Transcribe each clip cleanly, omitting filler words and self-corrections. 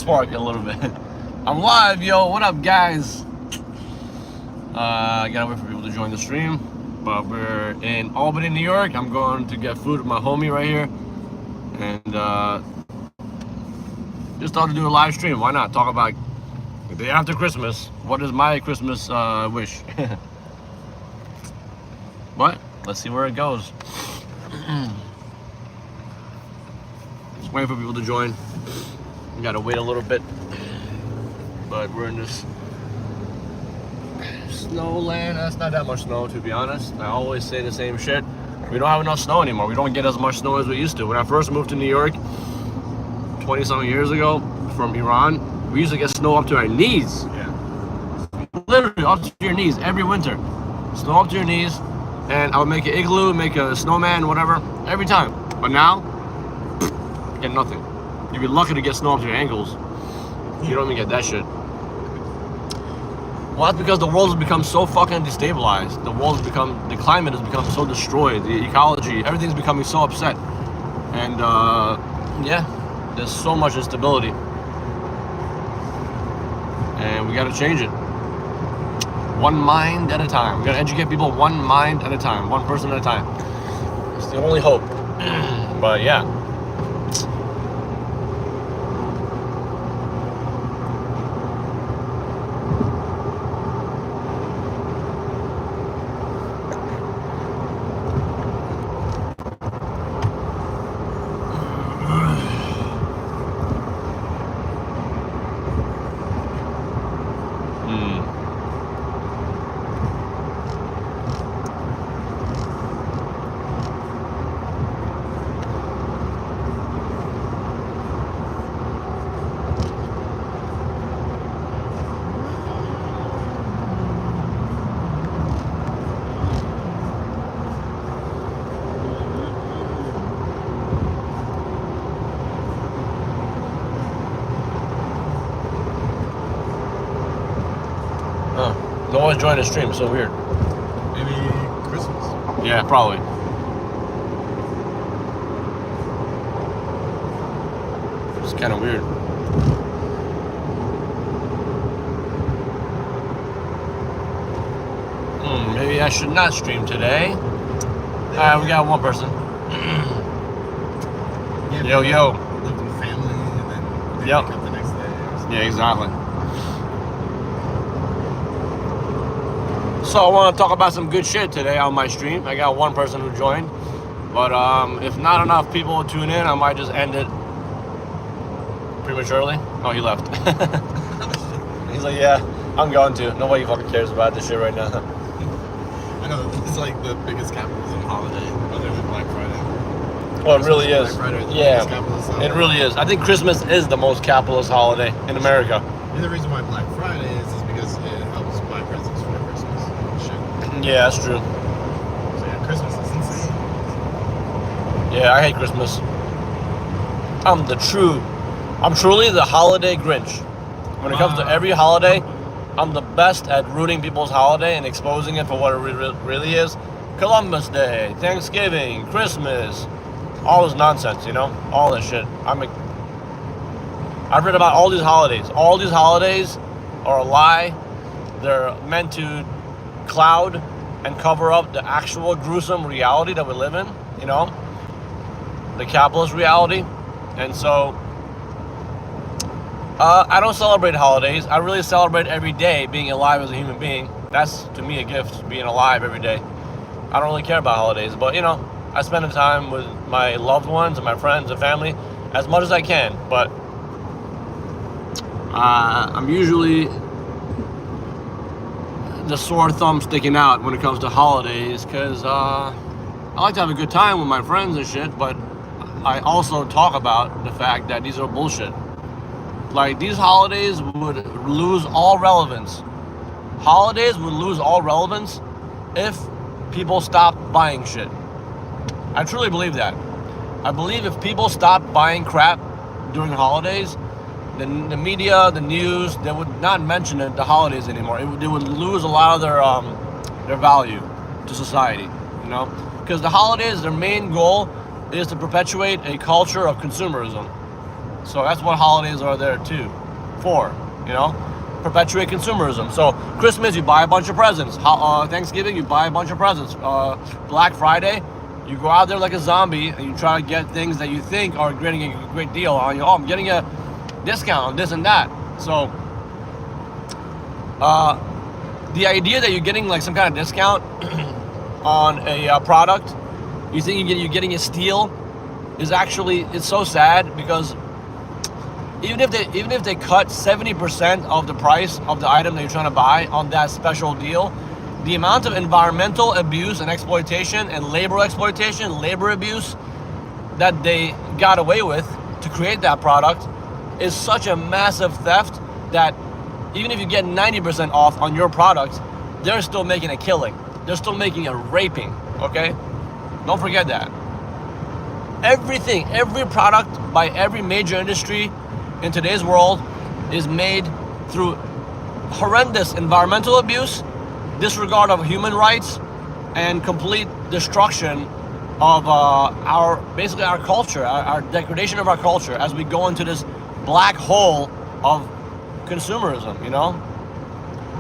spark a little bit. I'm live, yo. What up, guys? I gotta wait for people to join the stream. But we're in Albany, New York. I'm going to get food with my homie right here. And just thought to do a live stream. Why not? Talk about the day after Christmas. What is my Christmas wish? But let's see where it goes. Just waiting for people to join. We gotta wait a little bit. But we're in this snow land. That's not that much snow, to be honest. I always say the same shit. We don't have enough snow anymore. We don't get as much snow as we used to. When I first moved to New York 20-something years ago from Iran, we used to get snow up to our knees. Yeah. Literally up to your knees every winter. Snow up to your knees. And I would make an igloo, make a snowman, whatever, every time. But now, get nothing. You'd be lucky to get snow up to your ankles. You don't even get that shit. Well, that's because the world has become so fucking destabilized. The climate has become so destroyed. The ecology, everything's becoming so upset. And yeah, there's so much instability. And we gotta change it. One mind at a time. We gotta educate people one mind at a time, one person at a time. It's the only hope. But yeah. No one's joined the stream, so weird. Maybe Christmas? Yeah, probably. It's kind of weird. Maybe I should not stream today. Alright, we got one person. Yo. Lived in family and then wake up the next day. Yeah, exactly. So I want to talk about some good shit today on my stream. I got one person who joined, but if not enough people tune in, I might just end it prematurely. Oh, he left. He's like, yeah, I'm going to. Nobody fucking cares about this shit right now. I know, it's like the biggest capitalism holiday, other than Black Friday. Well, it really is. Black Friday, Yeah, it really is. I think Christmas is the most capitalist holiday in America. And the reason why Black Friday is because it helps buy presents for Christmas. Yeah, that's true. So yeah, Christmas is insane. Yeah, I hate Christmas. I'm truly the holiday Grinch. When it comes to every holiday, I'm the best at ruining people's holiday and exposing it for what it really is. Columbus Day, Thanksgiving, Christmas, all this nonsense, you know? All this shit. I've read about all these holidays. All these holidays are a lie. They're meant to cloud and cover up the actual gruesome reality that we live in, you know, the capitalist reality. And so I don't celebrate holidays. I really celebrate every day being alive as a human being. That's to me a gift, being alive every day. I don't really care about holidays, but you know, I spend the time with my loved ones and my friends and family as much as I can. But I'm usually the sore thumb sticking out when it comes to holidays, because I like to have a good time with my friends and shit, but I also talk about the fact that these are bullshit. Like, these holidays would lose all relevance. Holidays would lose all relevance if people stopped buying shit. I truly believe that. I believe if people stopped buying crap during the holidays, the media, the news, they would not mention the holidays anymore. They would lose a lot of their value to society, you know? Because the holidays, their main goal is to perpetuate a culture of consumerism. So that's what holidays are there too, for, perpetuate consumerism. So Christmas, you buy a bunch of presents. Thanksgiving, you buy a bunch of presents. Black Friday, you go out there like a zombie and you try to get things that you think are getting a great deal on you. Oh, I'm getting a discount on this and that. So the idea that you're getting like some kind of discount on a product, you think you're getting a steal, is actually, it's so sad, because even if they cut 70% of the price of the item that you're trying to buy on that special deal, the amount of environmental abuse and exploitation and labor exploitation, labor abuse that they got away with to create that product is such a massive theft that even if you get 90% off on your product, they're still making a killing. They're still making a raping, okay? Don't forget that. Everything, every product by every major industry in today's world is made through horrendous environmental abuse, disregard of human rights, and complete destruction of our culture, our degradation of our culture as we go into this black hole of consumerism,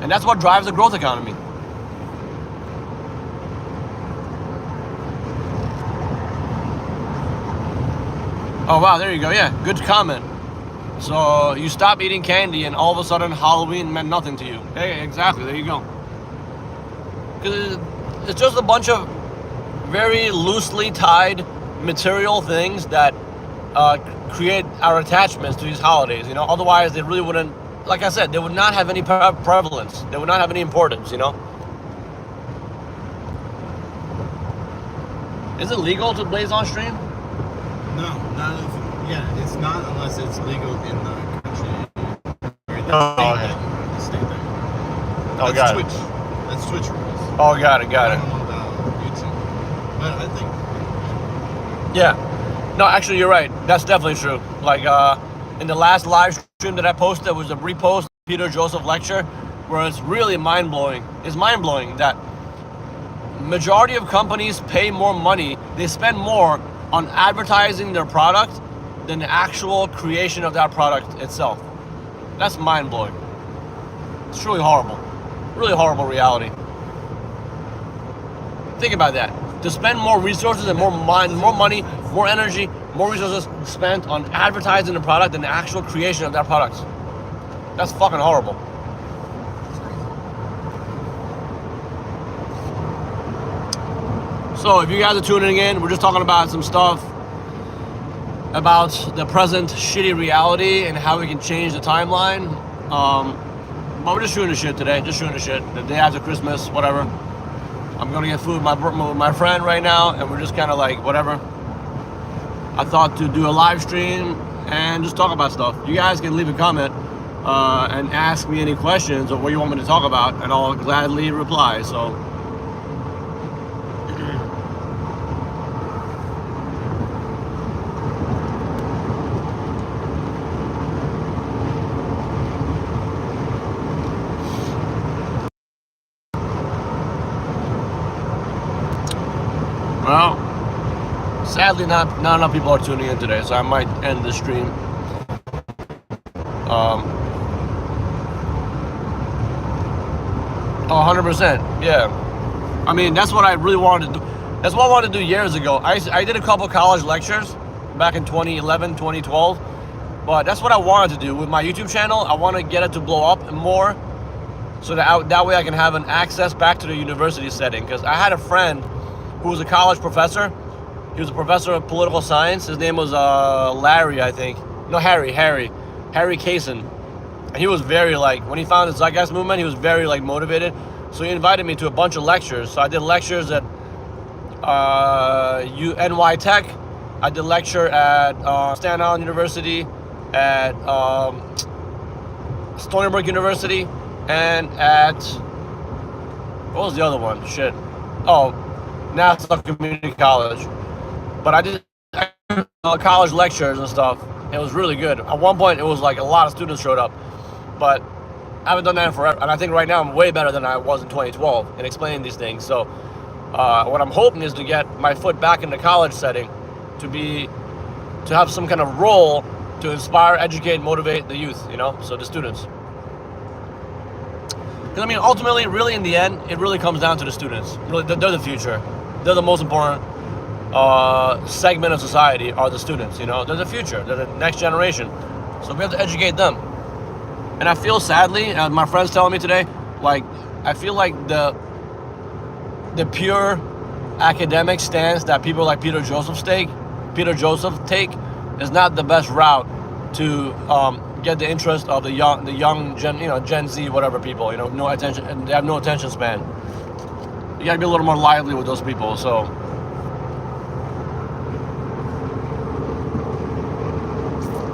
and that's what drives the growth economy. Oh wow, there you go. Yeah, good comment. So you stop eating candy and all of a sudden Halloween meant nothing to you. Hey, exactly, there you go. Because it's just a bunch of very loosely tied material things that create our attachments to these holidays, Otherwise they really wouldn't, like I said, they would not have any prevalence. They would not have any importance, Is it legal to blaze on stream? No, it's not unless it's legal in the country. The state that. Oh, That's got Twitch. it. That's Twitch rules. Oh, got it. I don't know about YouTube, but I think. Yeah. No, actually, you're right. That's definitely true. Like in the last live stream that I posted, was a repost of Peter Joseph lecture, where it's really mind blowing. It's mind blowing that majority of companies pay more money. They spend more on advertising their product than the actual creation of that product itself. That's mind-blowing. It's truly horrible. Really horrible reality. Think about that. To spend more resources and more money, more energy, more resources spent on advertising the product than the actual creation of that product. That's fucking horrible. So if you guys are tuning in, we're just talking about some stuff about the present shitty reality and how we can change the timeline. But we're just shooting the shit today. Just shooting the shit. The day after Christmas, whatever. I'm gonna get food with my friend right now, and we're just kind of like, whatever. I thought to do a live stream and just talk about stuff. You guys can leave a comment and ask me any questions or what you want me to talk about, and I'll gladly reply. So. Well, sadly, not enough people are tuning in today, so I might end the stream. 100%, yeah. I mean, that's what I really wanted to do. That's what I wanted to do years ago. I did a couple college lectures back in 2011, 2012, but that's what I wanted to do with my YouTube channel. I want to get it to blow up more, so that way I can have an access back to the university setting. Because I had a friend who was a college professor. He was a professor of political science. His name was Larry, I think. No, Harry Kaysen. And he was very when he found the Zeitgeist movement, he was very motivated. So he invited me to a bunch of lectures. So I did lectures at NY Tech. I did lecture at Staten Island University, at Stony Brook University, and at, what was the other one? Shit. Oh, Nassau Community College. But I did college lectures and stuff. It was really good. At one point, it was a lot of students showed up. But I haven't done that in forever. And I think right now I'm way better than I was in 2012 in explaining these things. So what I'm hoping is to get my foot back in the college setting, to have some kind of role to inspire, educate, motivate the youth, you know, so the students. Because I mean, ultimately, really in the end, it really comes down to the students. Really, they're the future. They're the most important segment of society are the students, you know. They're the future. They're the next generation. So we have to educate them. And I feel sadly, my friends telling me today, like, I feel like the pure academic stance that people like Peter Joseph take is not the best route to get the interest of the young Gen, you know, Gen Z, whatever people, you know, no attention, and they have no attention span. You gotta be a little more lively with those people. So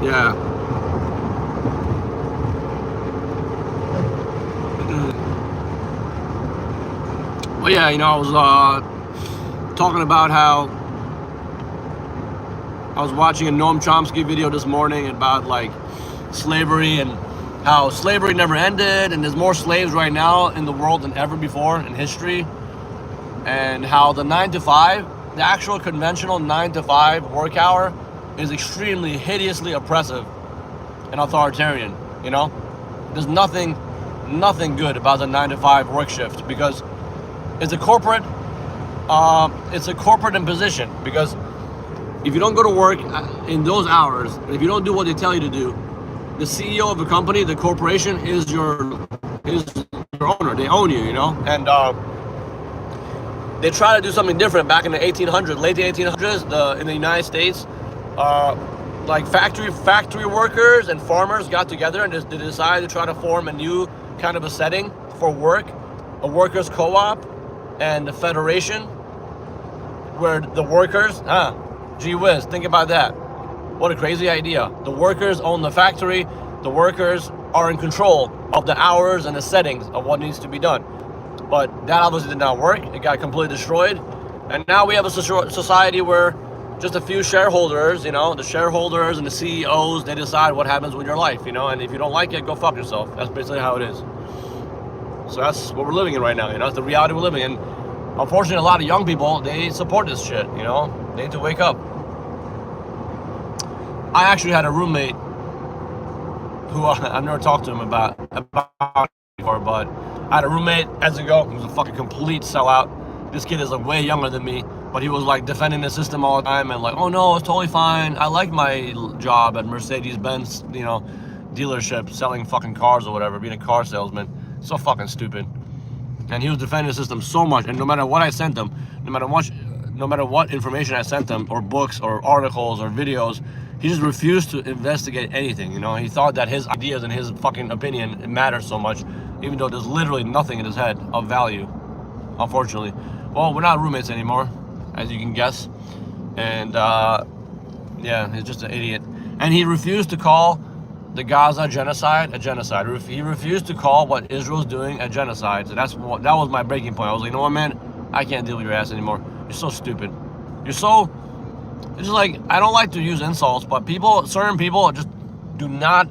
yeah. Well, yeah, you know, I was talking about how I was watching a Noam Chomsky video this morning about like slavery and how slavery never ended, and there's more slaves right now in the world than ever before in history, and how the 9 to 5, the actual conventional 9 to 5 work hour is extremely hideously oppressive and authoritarian. You know, there's nothing good about the 9 to 5 work shift, because it's a corporate imposition. Because if you don't go to work in those hours, and if you don't do what they tell you to do, the CEO of a company, the corporation, is your owner. They own you, you know. And they try to do something different back in the 1800s, late 1800s, in the United States. Like factory workers and farmers got together and they decided to try to form a new kind of a setting for work, a workers' co-op and a federation where the workers, gee whiz, think about that. What a crazy idea. The workers own the factory. The workers are in control of the hours and the settings of what needs to be done. But that obviously did not work. It got completely destroyed. And now we have a society where just a few shareholders, you know, the shareholders and the CEOs, they decide what happens with your life, you know, and if you don't like it, go fuck yourself. That's basically how it is. So that's what we're living in right now, you know, it's the reality we're living in. Unfortunately, a lot of young people, they support this shit, you know, they need to wake up. I actually had a roommate who I've never talked to him about before, but I had a roommate as ago who was a fucking complete sellout. This kid is like way younger than me, but he was like defending the system all the time and like, oh no, it's totally fine. I like my job at Mercedes-Benz, you know, dealership, selling fucking cars or whatever, being a car salesman. So fucking stupid. And he was defending the system so much, and no matter what I sent him, no matter what information I sent him, or books or articles or videos, he just refused to investigate anything, you know. He thought that his ideas and his fucking opinion mattered so much, even though there's literally nothing in his head of value, unfortunately. Well, we're not roommates anymore, as you can guess. And yeah, he's just an idiot. And he refused to call the Gaza genocide a genocide. He refused to call what Israel's doing a genocide. So that was my breaking point. I was like, you know what, man? I can't deal with your ass anymore. You're so stupid. It's just like, I don't like to use insults, but certain people just do not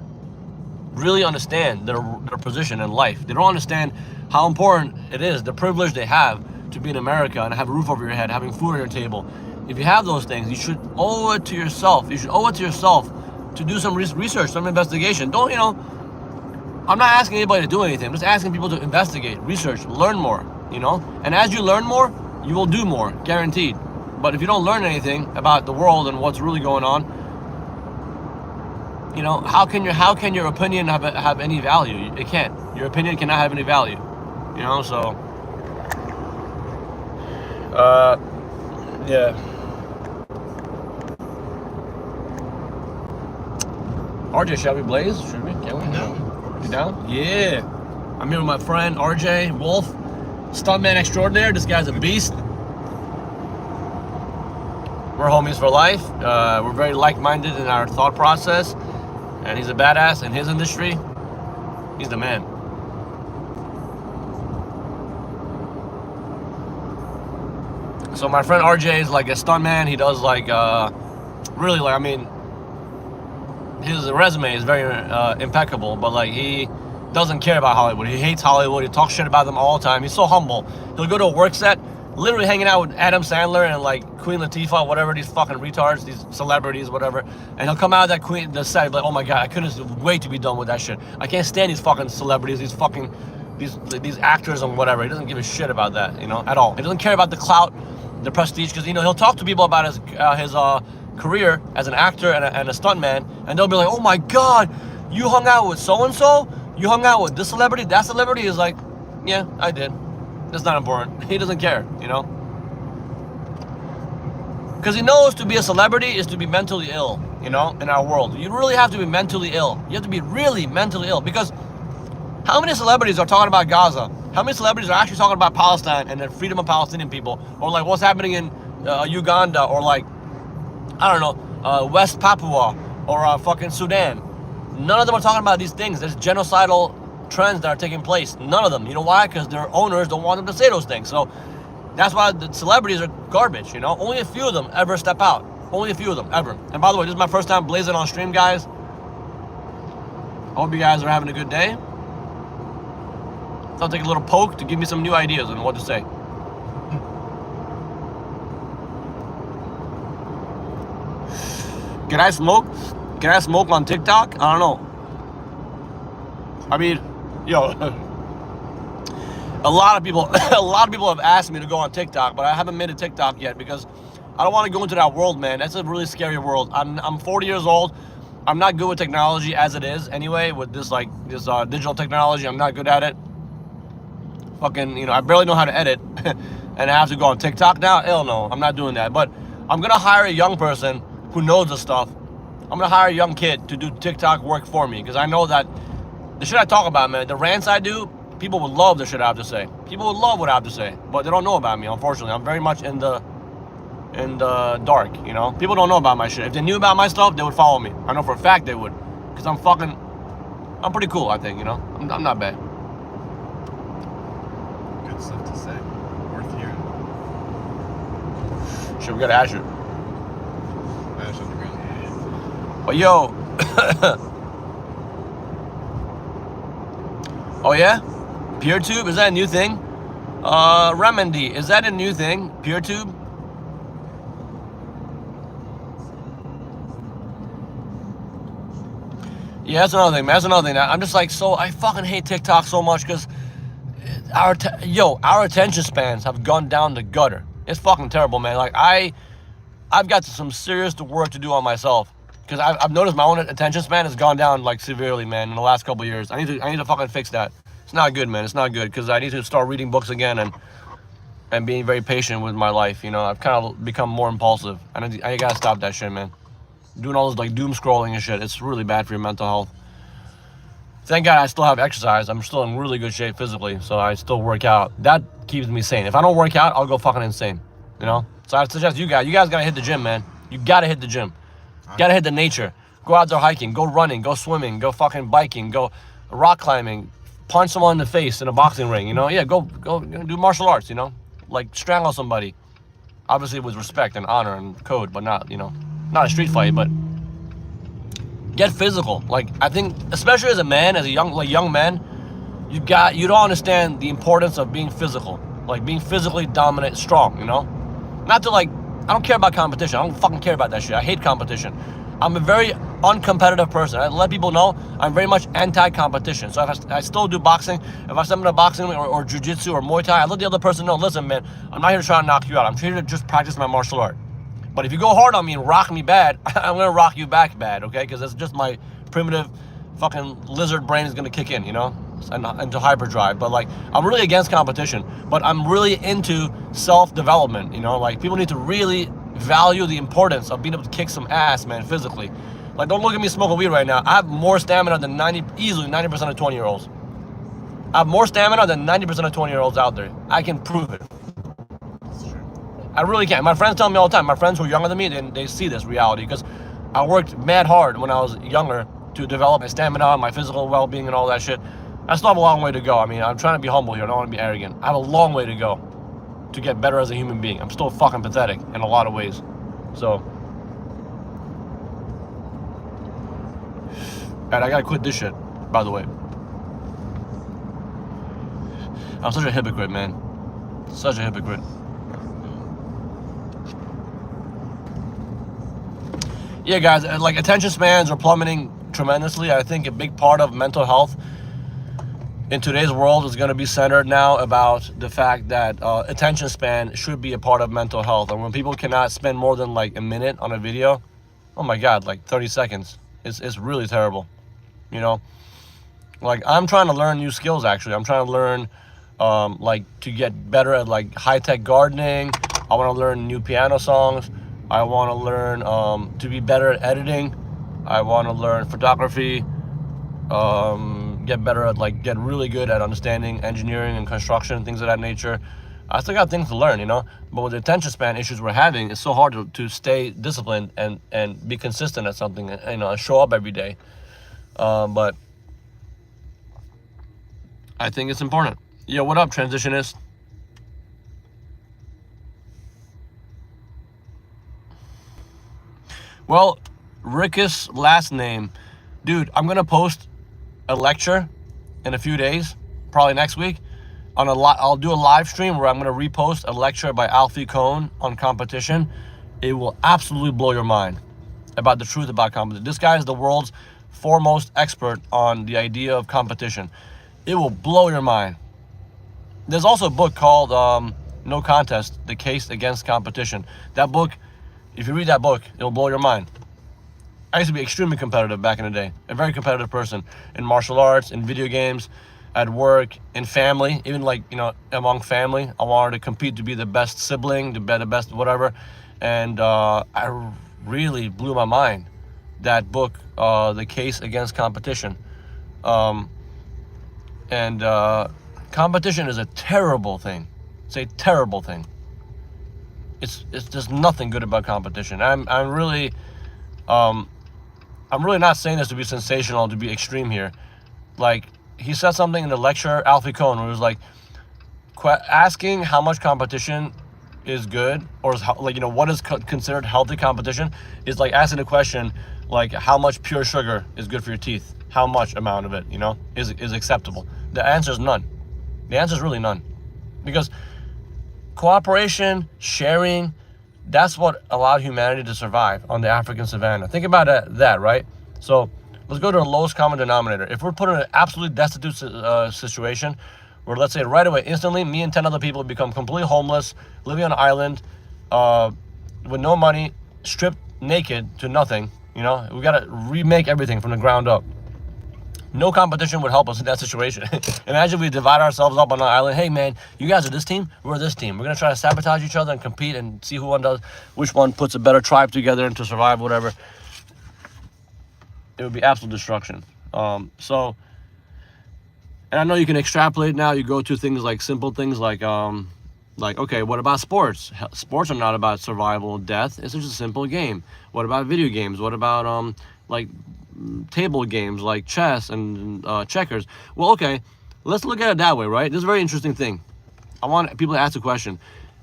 really understand their position in life. They don't understand how important it is, the privilege they have to be in America and have a roof over your head, having food on your table. If you have those things, you should owe it to yourself. You should owe it to yourself to do some research, some investigation. Don't, you know, I'm not asking anybody to do anything. I'm just asking people to investigate, research, learn more, you know? And as you learn more, you will do more, guaranteed. But if you don't learn anything about the world and what's really going on, you know, how can your opinion have any value? It can't. Your opinion cannot have any value, you know? So, yeah. RJ, shall we blaze? Should we? Can we? No. You down? Yeah. I'm here with my friend RJ Wolf, stuntman extraordinaire. This guy's a beast. We're homies for life. We're very like-minded in our thought process, and he's a badass in his industry. He's the man. So my friend RJ is like a stuntman. He does like, really, like, I mean, his resume is very impeccable, but like, he doesn't care about Hollywood. He hates Hollywood. He talks shit about them all the time. He's so humble. He'll go to a work set literally hanging out with Adam Sandler and like Queen Latifah, whatever, these fucking retards, these celebrities, whatever. And he'll come out of the set, like, oh my God, I couldn't wait to be done with that shit. I can't stand these fucking celebrities, these actors and whatever. He doesn't give a shit about that, you know, at all. He doesn't care about the clout, the prestige, because, you know, he'll talk to people about his career as an actor and a stuntman, and they'll be like, oh my God, you hung out with so-and-so? You hung out with this celebrity? That celebrity? Is like, yeah, I did. That's not important. He doesn't care, you know? Because he knows to be a celebrity is to be mentally ill, you know, in our world. You really have to be mentally ill. You have to be really mentally ill, because how many celebrities are talking about Gaza? How many celebrities are actually talking about Palestine and the freedom of Palestinian people? Or like what's happening in Uganda, or like, I don't know, West Papua, or fucking Sudan? None of them are talking about these things. There's genocidal trends that are taking place. None of them. You know why? Because their owners don't want them to say those things. So that's why the celebrities are garbage, you know? Only a few of them ever step out. Only a few of them, ever. And by the way, this is my first time blazing on stream, guys. I hope you guys are having a good day. I'll take a little poke to give me some new ideas on what to say. Can I smoke? Can I smoke on TikTok? I don't know. I mean, yo, a lot of people have asked me to go on TikTok, but I haven't made a TikTok yet because I don't want to go into that world, man. That's a really scary world. I'm 40 years old. I'm not good with technology as it is anyway. With this digital technology, I'm not good at it. Fucking, you know, I barely know how to edit, and I have to go on TikTok now. Hell no, I'm not doing that. But I'm gonna hire a young person who knows the stuff. I'm gonna hire a young kid to do TikTok work for me, because I know that the shit I talk about, man, the rants I do, people would love the shit I have to say. People would love what I have to say, but they don't know about me, unfortunately. I'm very much in the dark, you know? People don't know about my shit. If they knew about my stuff, they would follow me. I know for a fact they would, because I'm pretty cool, I think, you know? I'm not bad. Good stuff to say. Worth hearing. Shit, we got Asher. Ash on the ground. But yo, oh yeah? PeerTube, is that a new thing? Remendy, is that a new thing? PeerTube? Yeah, that's another thing, man. That's another thing. I'm just like, I fucking hate TikTok so much because our attention spans have gone down the gutter. It's fucking terrible, man. Like, I've got some serious work to do on myself, because I've noticed my own attention span has gone down like severely, man, in the last couple of years. I need to fucking fix that. It's not good, man. It's not good, because I need to start reading books again and being very patient with my life. You know, I've kind of become more impulsive, and I gotta stop that shit, man. Doing all this like doom scrolling and shit, it's really bad for your mental health. Thank God I still have exercise. I'm still in really good shape physically, so I still work out. That keeps me sane. If I don't work out, I'll go fucking insane, you know? So I suggest you guys gotta hit the gym, man. You gotta hit the gym. You gotta hit the nature. Go out there hiking, go running, go swimming, go fucking biking, go rock climbing, punch someone in the face in a boxing ring, you know? Yeah, go do martial arts, you know? Like strangle somebody. Obviously with respect and honor and code, but not, you know, not a street fight, but get physical. Like, I think, especially as a man, as a young man, you don't understand the importance of being physical. Like, being physically dominant, strong, you know? Not to, like, I don't care about competition. I don't fucking care about that shit. I hate competition. I'm a very uncompetitive person. I let people know I'm very much anti-competition. So if I still do boxing, if I step into boxing or jiu-jitsu or Muay Thai, I let the other person know, listen, man, I'm not here to try to knock you out. I'm here to just practice my martial art. But if you go hard on me and rock me bad, I'm gonna rock you back bad, okay? Because that's just my primitive fucking lizard brain is gonna kick in, you know? And into hyperdrive. But like, I'm really against competition, but I'm really into self-development, you know? Like, people need to really value the importance of being able to kick some ass, man, physically. Like, don't look at me smoking weed right now. I have more stamina than easily 90% of 20-year-olds. I have more stamina than 90% of 20-year-olds out there. I can prove it. I really can. My friends tell me all the time. My friends who are younger than me, they see this reality, because I worked mad hard when I was younger to develop my stamina, my physical well-being, and all that shit. I still have a long way to go. I mean, I'm trying to be humble here. I don't want to be arrogant. I have a long way to go to get better as a human being. I'm still fucking pathetic in a lot of ways. So, and I gotta quit this shit, by the way. I'm such a hypocrite, man. Such a hypocrite. Yeah, guys, like attention spans are plummeting tremendously. I think a big part of mental health in today's world is going to be centered now about the fact that attention span should be a part of mental health. And when people cannot spend more than like a minute on a video, oh my God, like 30 seconds, it's really terrible, you know? Like I'm trying to learn new skills actually. I'm trying to learn like to get better at like high-tech gardening. I want to learn new piano songs. I want to learn to be better at editing. I want to learn photography. Get better at get really good at understanding engineering and construction, things of that nature. I still got things to learn, you know, but with the attention span issues we're having, it's so hard to stay disciplined and be consistent at something, you know, and show up every day. But I think it's important. Yo, what up, transitionist? Well, Rick's last name, dude, I'm gonna post a lecture in a few days, probably next week. I'll do a live stream where I'm gonna repost a lecture by Alfie Kohn on competition. It will absolutely blow your mind about the truth about competition. This guy is the world's foremost expert on the idea of competition. It will blow your mind. There's also a book called No Contest, The Case Against Competition. That book, if you read that book, it'll blow your mind. I used to be extremely competitive back in the day, a very competitive person in martial arts, in video games, at work, in family, even among family. I wanted to compete to be the best sibling, to be the best whatever. And I really blew my mind, that book, The Case Against Competition. Competition is a terrible thing. It's a terrible thing. It's there's nothing good about competition. I'm really not saying this to be sensational, to be extreme here. Like, he said something in the lecture, Alfie Kohn, where it was like, asking how much competition is good, or what is considered healthy competition, is like asking the question, like, how much pure sugar is good for your teeth? How much amount of it, is acceptable? The answer is none. The answer is really none. Because cooperation, sharing, that's what allowed humanity to survive on the African savannah. Think about that, right? So let's go to the lowest common denominator. If we're put in an absolutely destitute situation, where let's say right away, instantly, me and 10 other people become completely homeless, living on an island, with no money, stripped naked to nothing, we gotta remake everything from the ground up. No competition would help us in that situation. Imagine we divide ourselves up on an island. Hey man, you guys are this team, we're this team. We're gonna try to sabotage each other and compete and see which one puts a better tribe together and to survive, whatever. It would be absolute destruction. And I know you can extrapolate now. You go to things like simple things like okay, what about sports? Sports are not about survival or death. It's just a simple game. What about video games? What about table games like chess and checkers? Well, okay, let's look at it that way, right? This is a very interesting thing. I want people to ask a question.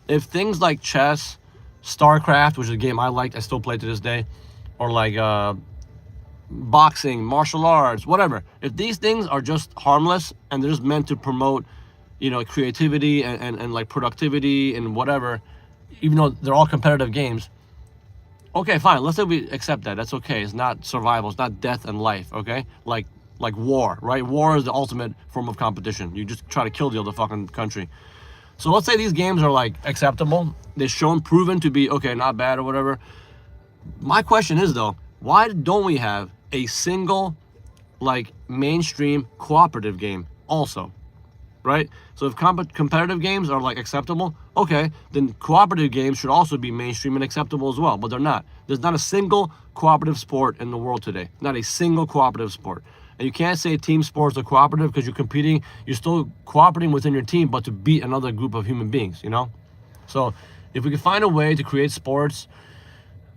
If things like chess, StarCraft, which is a game I liked, I still play to this day, or boxing, martial arts, whatever, if these things are just harmless and they're just meant to promote creativity and like productivity and whatever, even though they're all competitive games, okay, fine. Let's say we accept that. That's okay. It's not survival. It's not death and life. Okay, like war, right? War is the ultimate form of competition. You just try to kill the other fucking country. So let's say these games are like acceptable. They're proven to be okay, not bad or whatever. My question is though, why don't we have a single mainstream cooperative game also? Right? So if competitive games are acceptable, okay, then cooperative games should also be mainstream and acceptable as well, but they're not. There's not a single cooperative sport in the world today. Not a single cooperative sport. And you can't say team sports are cooperative because you're still cooperating within your team, but to beat another group of human beings, So if we can find a way to create sports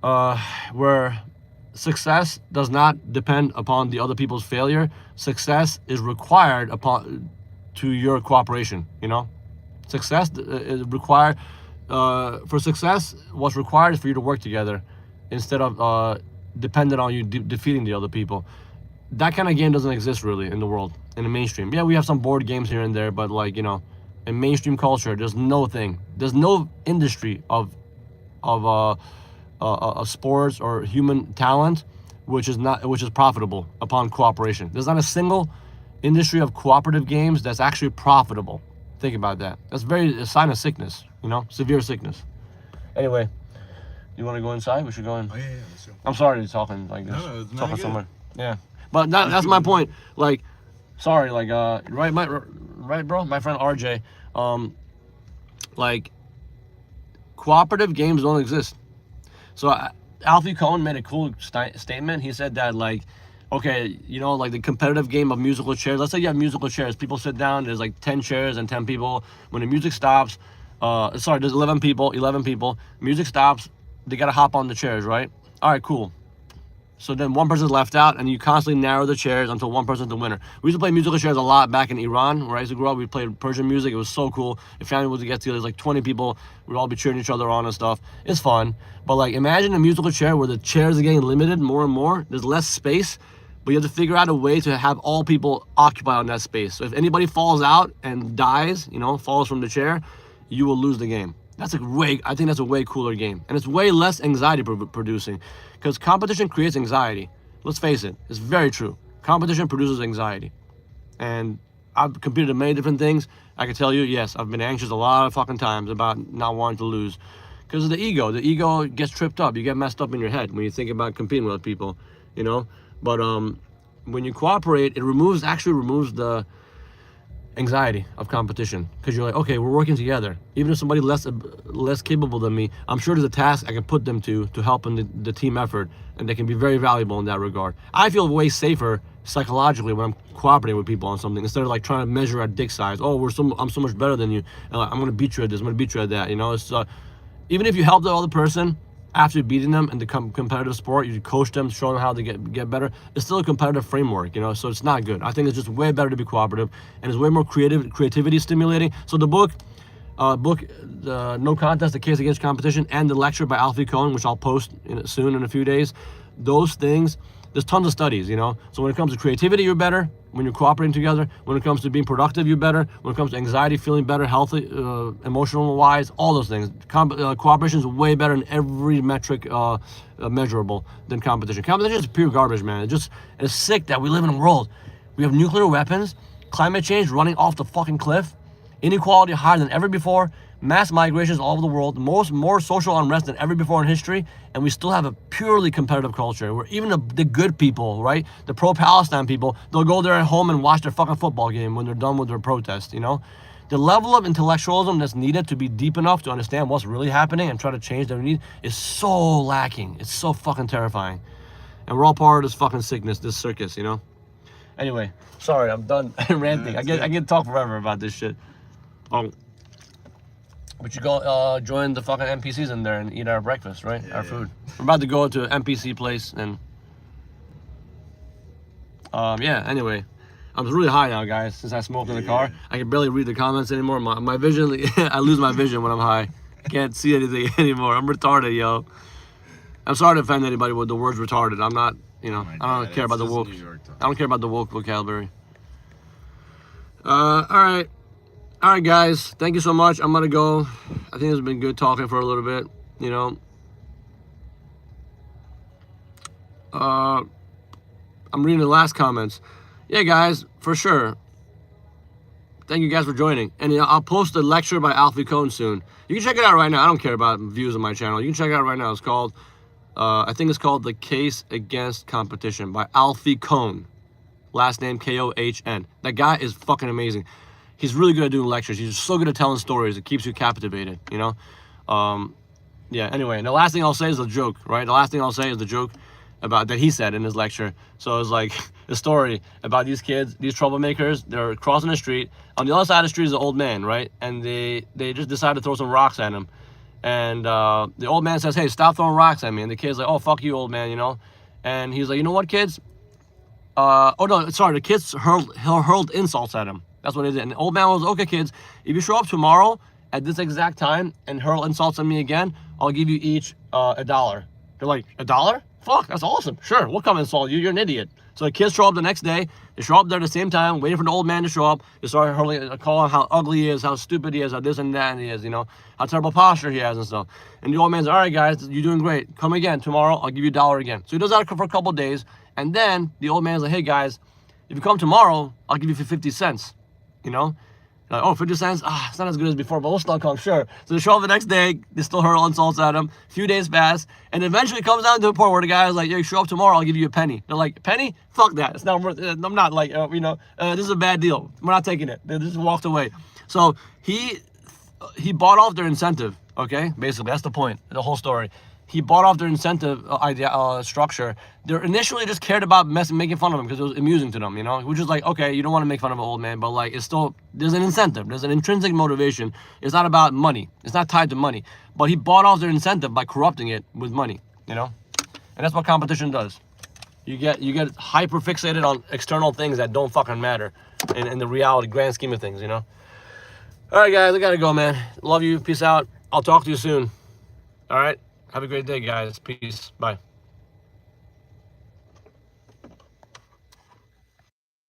where success does not depend upon the other people's failure, success is required to your cooperation, Success is required. For success, what's required is for you to work together instead of dependent on you defeating the other people. That kind of game doesn't exist really in the world, in the mainstream. Yeah, we have some board games here and there, but in mainstream culture, there's no industry of a sports or human talent which is profitable upon cooperation. There's not a single industry of cooperative games that's actually profitable. Think about that. That's a sign of sickness, severe sickness. Anyway, you want to go inside? We should go in. Oh, yeah, let's go. I'm sorry to talking like this. No, it's not talking good. so much. Yeah, but that's my point. Like, sorry, like, right, bro. My friend RJ, like, cooperative games don't exist. So Alfie Cohn made a cool statement. He said that, like, okay, like the competitive game of musical chairs. Let's say you have musical chairs. People sit down. There's like 10 chairs and 10 people. When the music stops, there's 11 people. Music stops. They gotta hop on the chairs, right? All right, cool. So then one person's left out, and you constantly narrow the chairs until one person's the winner. We used to play musical chairs a lot back in Iran, where I used to grow up. We played Persian music. It was so cool. If family was to get together, there's like 20 people. We'd all be cheering each other on and stuff. It's fun. But like, imagine a musical chair where the chairs are getting limited more and more. There's less space, but you have to figure out a way to have all people occupy on that space. So if anybody falls out and dies, falls from the chair, you will lose the game. I think that's a way cooler game. And it's way less anxiety producing, because competition creates anxiety. Let's face it, it's very true. Competition produces anxiety. And I've competed in many different things. I can tell you, yes, I've been anxious a lot of fucking times about not wanting to lose. Because of the ego. The ego gets tripped up. You get messed up in your head when you think about competing with other people, But when you cooperate, it actually removes the anxiety of competition, because you're like, okay, we're working together. Even if somebody less capable than me, I'm sure there's a task I can put them to help in the team effort, and they can be very valuable in that regard. I feel way safer psychologically when I'm cooperating with people on something, instead of like trying to measure our dick size. Oh, I'm so much better than you, and like, I'm gonna beat you at this, I'm gonna beat you at that. It's even if you help the other person after beating them in the competitive sport, you coach them, show them how to get better. It's still a competitive framework, so it's not good. I think it's just way better to be cooperative, and it's way more creativity stimulating. So the book, No Contest: The Case Against Competition, and the lecture by Alfie Cohn, which I'll post soon in a few days, those things, there's tons of studies, So when it comes to creativity, you're better. When you're cooperating together, when it comes to being productive, you're better. When it comes to anxiety, feeling better, healthy, emotional wise, all those things. Cooperation is way better in every metric measurable than competition. Competition is pure garbage, man. It's sick that we live in a world. We have nuclear weapons, climate change running off the fucking cliff, inequality higher than ever before, mass migrations all over the world, more social unrest than ever before in history, and we still have a purely competitive culture where even the good people, right, the pro-Palestine people, they'll go there at home and watch their fucking football game when they're done with their protest, The level of intellectualism that's needed to be deep enough to understand what's really happening and try to change their need is so lacking. It's so fucking terrifying. And we're all part of this fucking sickness, this circus, Anyway, sorry, I'm done ranting. I get to talk forever about this shit. But you go join the fucking NPCs in there and eat our breakfast, right? Yeah, our food. We're about to go to an NPC place and anyway. I'm really high now, guys, since I smoked in the car. I can barely read the comments anymore. My vision, I lose my vision when I'm high. Can't see anything anymore. I'm retarded, yo. I'm sorry to offend anybody with the words retarded. I'm not, I don't care about the woke. I don't care about the woke vocabulary. All right, guys. Thank you so much. I'm gonna go. I think it's been good talking for a little bit. I'm reading the last comments. Yeah, guys, for sure. Thank you guys for joining. And I'll post a lecture by Alfie Cohn soon. You can check it out right now. I don't care about views on my channel. You can check it out right now. It's called, I think it's called The Case Against Competition by Alfie Cohn. Last name Kohn. That guy is fucking amazing. He's really good at doing lectures. He's so good at telling stories. It keeps you captivated, anyway, and the last thing I'll say is a joke, right? The last thing I'll say is the joke about that he said in his lecture. So it was like a story about these kids, these troublemakers. They're crossing the street. On the other side of the street is an old man, right? And they just decide to throw some rocks at him. And the old man says, hey, stop throwing rocks at me. And the kid's like, oh, fuck you, old man, And he's like, you know what, kids? The kids hurled insults at him. That's what it is. And the old man was, okay, kids, if you show up tomorrow at this exact time and hurl insults at me again, I'll give you each $1. They're like, $1? Fuck, that's awesome. Sure, we'll come insult you. You're an idiot. So the kids show up the next day. They show up there at the same time, waiting for the old man to show up. They start calling how ugly he is, how stupid he is, how this and that he is, how terrible posture he has and stuff. And the old man's, all right, guys, you're doing great. Come again tomorrow. I'll give you $1 again. So he does that for a couple of days. And then the old man's like, hey, guys, if you come tomorrow, I'll give you 50 cents, Like, oh, 50 cents? It's not as good as before, but we'll still come, sure. So they show up the next day, they still hurl insults at him. A few days pass, and eventually it comes down to the point where the guy's like, you show up tomorrow, I'll give you a penny. They're like, penny? Fuck that. It's not worth it. I'm not like, this is a bad deal. We're not taking it. They just walked away. So he bought off their incentive, okay? Basically, that's the point, the whole story. He bought off their incentive structure. They initially just cared about making fun of him because it was amusing to them, which is like, okay, you don't want to make fun of an old man, but like, it's still, there's an incentive. There's an intrinsic motivation. It's not about money. It's not tied to money. But he bought off their incentive by corrupting it with money, And that's what competition does. You get hyper fixated on external things that don't fucking matter in the reality, grand scheme of things, All right, guys, I gotta go, man. Love you. Peace out. I'll talk to you soon. All right. Have a great day, guys. Peace. Bye.